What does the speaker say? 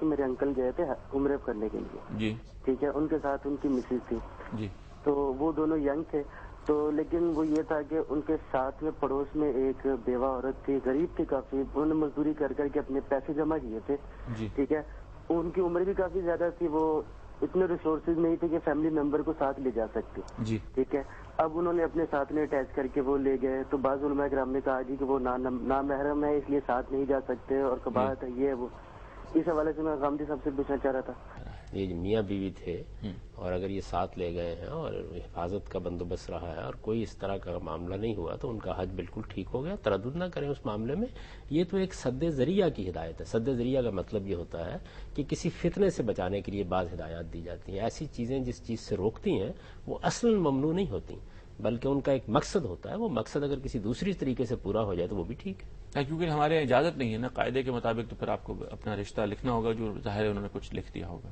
میرے انکل گئے تھے عمرہ کرنے کے لیے جی ٹھیک ہے، ان کے ساتھ ان کی مسز تھی جی تو وہ دونوں ینگ تھے تو لیکن وہ یہ تھا کہ ان کے ساتھ میں پڑوس میں ایک بیوہ عورت تھی، غریب تھی کافی، انہوں نے مزدوری کر کر کے اپنے پیسے جمع کیے تھے جی ٹھیک ہے، ان کی عمر بھی کافی زیادہ تھی، وہ اتنے ریسورسز نہیں تھے کہ فیملی ممبر کو ساتھ لے جا سکتے جی ٹھیک ہے۔ اب انہوں نے اپنے ساتھ میں اٹیچ کر کے وہ لے گئے تو بعض علماء کرام نے کہا جی کہ وہ نامحرم ہے اس لیے ساتھ نہیں جا سکتے اور کباہت ہے یہ وہ، اس حوالے سے میں غامدی صاحب سے پوچھنا چاہ رہا تھا۔ یہ میاں بیوی تھے اور اگر یہ ساتھ لے گئے ہیں اور حفاظت کا بندوبست رہا ہے اور کوئی اس طرح کا معاملہ نہیں ہوا تو ان کا حج بالکل ٹھیک ہو گیا، تردد نہ کریں اس معاملے میں۔ یہ تو ایک سد ذریعہ کی ہدایت ہے۔ سد ذریعہ کا مطلب یہ ہوتا ہے کہ کسی فتنے سے بچانے کے لیے بعض ہدایات دی جاتی ہیں، ایسی چیزیں جس چیز سے روکتی ہیں وہ اصلاً ممنوع نہیں ہوتی بلکہ ان کا ایک مقصد ہوتا ہے، وہ مقصد اگر کسی دوسری طریقے سے پورا ہو جائے تو وہ بھی ٹھیک ہے۔ کیونکہ ہمارے اجازت نہیں ہے نا قاعدے کے مطابق، تو پھر آپ کو اپنا رشتہ لکھنا ہوگا جو ظاہر ہے انہوں نے کچھ لکھ دیا ہوگا۔